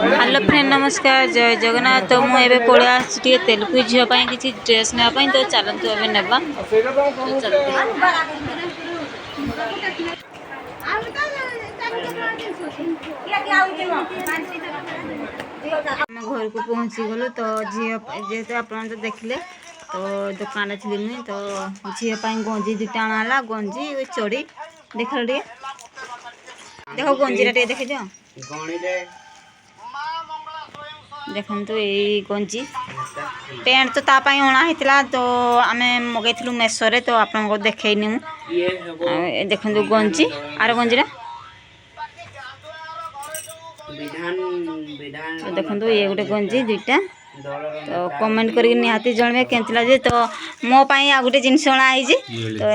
Hello friend नमस्कार जय जगन्नाथ। तो मुझे पड़े आए तेलुगु झील किसी ड्रेस नापी तो चलतु ए नेबा घर को पहुँची गलु तो झील जेहेतु आप देखले तो दुकान थी मुई तो झील गंजी दुटा अणाला गंजी चोड़ी देख देख गंजीरा देखे दियो देखु यही गंजी पैंट तो तापाई अणा होता तो आम मगेलु मेसो तो आप देखनी देखु गंजी आर गंजीरा तो देखो ये गोटे गंजी दुईटा तो कमेंट करके निहाती जनवे केमती लगे तो मो पाई आ गोटे जिनस अणाई तो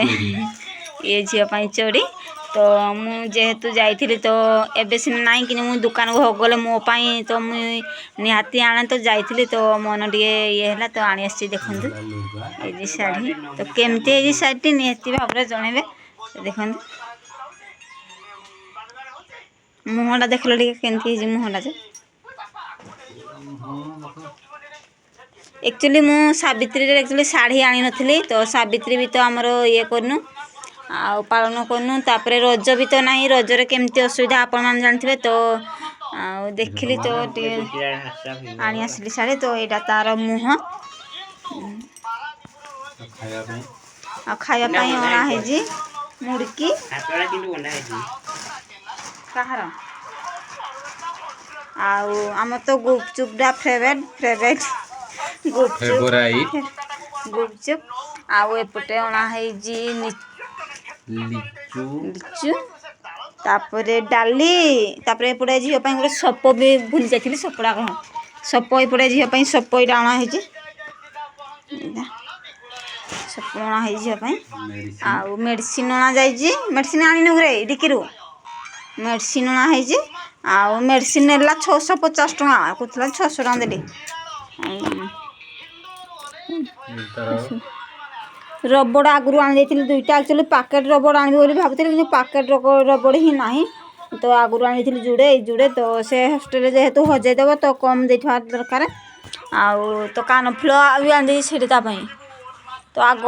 ये झील चोड़ी तो मुझेतु जाइली तो एबे सिना नाई कि दुकान को गले मो पाई तो मुई निहाती आने तो जाइली तो मन टे ये है तो आनी आसी देखु ये शाढ़ी तो केमती ये शाढ़ी निहाती भाव जनइबे देखु मुहटा देखल के मुहटा जे एक्चुअली मु सावित्री एक्चुअली साड़ी आनी नथली तो सावित्री भी तो आमर ये करनु आ पालन करनु तापरे रज भी तो नहीं रजरे केमती असुविधा आपण मान जानथिबे तो देखली तो आनी आसली साड़ी तो एटा तार मुह खाया पाई अणा है जी मुड़की कहार आम तो गुपचुपटा फेवरेट गुपचुप आउ एपटे अणा है लिचु तापरे डाली तापरे एपटे झील गोटे सप भी भूली जाइली सपड़ा कह सप एपटे झील सप यहाँ अणा है सप अणा है झील आउ मेडिसिन अणा जाइए मेडिसिन आनी घरे डिकी मेडिसिन अणा है आउ मेडिसिन नेला 650 टका कहला 600 टका देली रबड़ आगु आनी दुईटा एक्चुअली पैकेट रबड़ आनी बोली भावुली कि पैकेट रबड़ ही ना तो आगु आनी जुड़े तो से हॉस्टेल जेहेतु हजेदेव तो कम देखा दरकार आउ तो कान फुल भी आनी से तो आग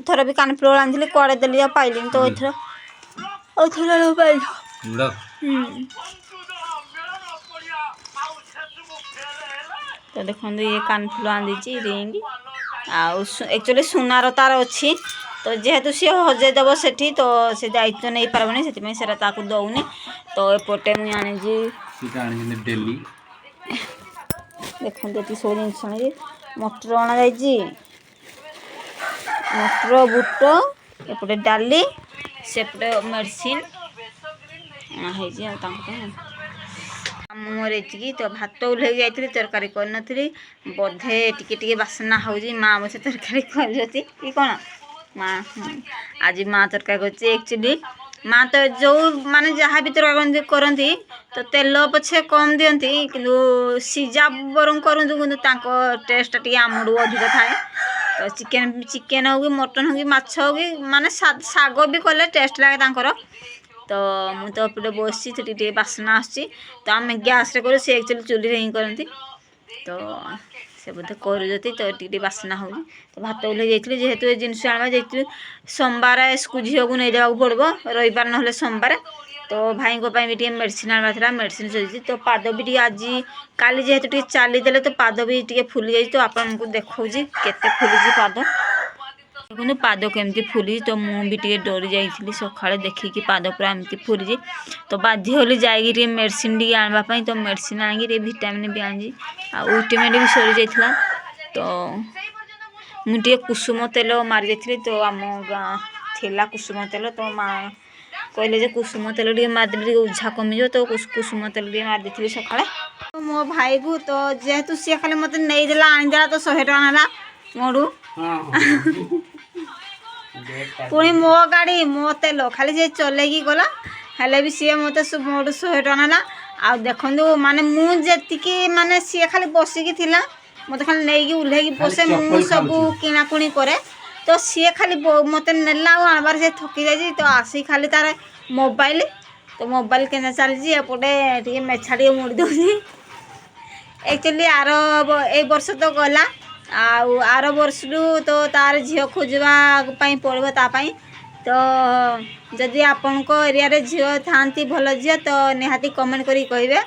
थर भी कान फुल आनी कड़े देली पाइली तो एथर पाइल तो देखो ये कान फुल आनी रिंग एक्चुअली सुनार तार अच्छी तो जेहेतु सी हजेदेव सेठी तो से दायित्व नहीं पारबनी से दौनी तो एपटे मुझे आनी डेली देखो ये सब जिन मटर अणा मटर बुट एपटे डाली सेपटे मेडिसिन मोर एतिकी तो भात ओल्हे जाइली तरकारी करनथली बोधे टिके बासना होजी माँ बसे तरकारी करती कि कौन माँ आज माँ तरकारी कर एक्चुअली माँ तो जो माने जहाँ भी तरकारी करती तो तेल पछे कम दियंती किंतु सीजा बरम करंतु किंतु टेस्ट टी आमडू अधिक थाए तो चिकेन हो कि मटन हो कि माछ हो कि माने साग भी कले टेस्ट लगे तो मुझे तो एपटे बसी टे बासना आसी तो आम गैस करूँ सी एक्चुअली चूल्हे ही करती तो से बोधे करती तो टी बासना हो तो भात ओल्हे जाइए जेहेतु ये जिनस आना जाइए सोमवार इसको झील को नहीं देवा पड़ो रविवार ना सोमवार तो भाई भी टे मेडिसिन आना मेडिसिन चलती तो पाद भी आज काली जेहेतु टे चलीदे तो पाद भी टे फुली जाइए तो आपको देखा केते फुली पाद देखो पाद केमती फुली तो मुझे टे डरी जाइली सका देखिकी पाद पूरा एमती फुली तो बाध्य होली जाइए मेडिसिन टी आनापी तो मेडिसिन आनिक भिटामिन भी आनी आल्टीमेट भी सरी जाइला तो मुझे कुसुम तेल मारी जाइली तो आम गाँ थिला कुसुम तेल तो माँ कहले कुसुम तेल टे मारिदेली उझा कमिज तो कुसुम तेल टे मारी दी सका मो भाई को तो जेहेतु सी खाली मत नहीं आनीदेला तो 100 टका नाला मोड़ू पुणी मो गाड़ी मो तेल खाली से चलेगी गला हेले भी सी मत मोटू 100 टका नाला आ देखु माने मुझे माने सी खाली बसिकी थिला मत खाली नहीं उल्हे बसे मु सब किणाकुणी करे तो सी खाली मत नेला आनबार से थकी जाए तो आसी खाली तार मोबाइल तो मोबाइल के चलती एपटे टे मेछा टे मुड़ी दूसरी एक्चुअली ए वर्ष तो गला आर वर्षरू तो तार झील खोजा पड़ो तापाई तो जदि आपण एरिया रे झील था भल झील तो निहाती कमेंट करी कहे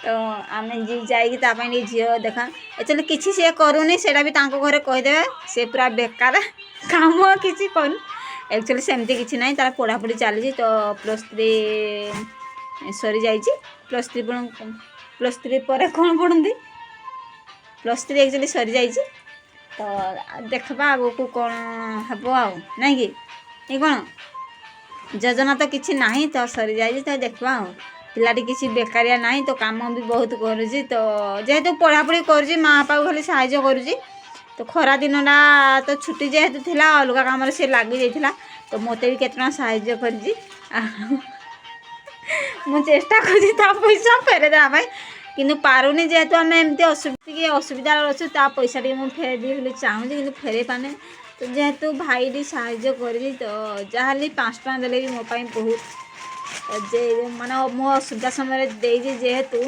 तो आम जापाई झील देखा एक्चुअली किसी सी करूनी सेटा भी घरे कहीदे से पूरा बेकार काम किसी कर एक्चुअली सेमती किसी ना तार पढ़ापढ़ी चली तो +3 सरी जाइए +3 पर कौन पढ़ती +3 एक्चुअली सरी जाइए तो देखा आग को कौन हम ना कि कौन योजना तो किसी ना तो सरी जाइए तो देखा पिलाटी किसी बेकारिया ना तो काम भी बहुत करुँच तो जेहेतु पढ़ापढ़ी कर माँ बापा खाली साहाय्य करुँच तो खरा दिनटा तो छुट्टी जेहेतु थिला अलग काम से लगी जाइए तो मत भी केतना साहाय्य कर चेष्टा कर पैसा फेरे देवाई कि पारुनी जेहेतु आम एमती असुविधा अच्छे पैसा टी फेर दी चाहूँगी कि फेरे पाने तो जेहेतु भाई साहाय्य करी तो जहाँ 5 टଙ୍କା देले भी मोपाई बहुत जे माने मो असुविधा समय जेहेतु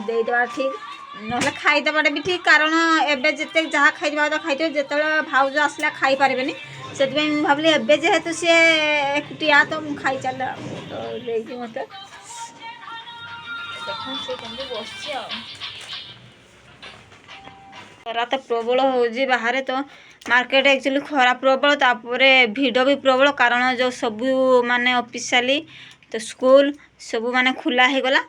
देदेवा ठीक ना खाईदेवाटा भी ठीक कारण एवं जिते जहाँ खाइबा तो खाई जिते भाउज आसला खाई पारे से भाविली एवं जेहेतु सी एकुटिया तो खाई चल तो मत खरा तो प्रबल हो बाहर तो मार्केट एक्चुअली खरा प्रबल तापर भिड़ भी प्रबल कारण जो सबू माने ऑफिशियली तो स्कूल सबू माने खुला हो गला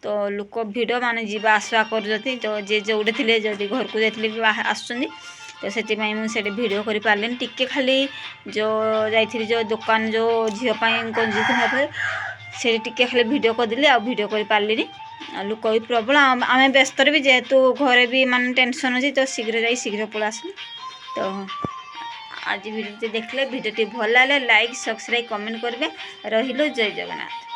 तो लोक भिड़ माने जीवा आसवा कर तो जे जोड़े थे जदि घर को जाते आसुँच तो से मुझे भिडियो कर पारे टिके खाली जो जाइए जो दुकान जो झीपाई गंजी से टिके खाली भिडियो करदेली आ भिडियो कर पारे लोक भी प्रबल आम व्यस्त भी जेहेतु घरे भी मान टेंशन अच्छी तो शीघ्र जा शीघ्र पड़ा आस तो आज भिडियो देखले भिडियो भल लगे लाइक सब्सक्राइब कमेंट करेंगे रही जय जगन्नाथ।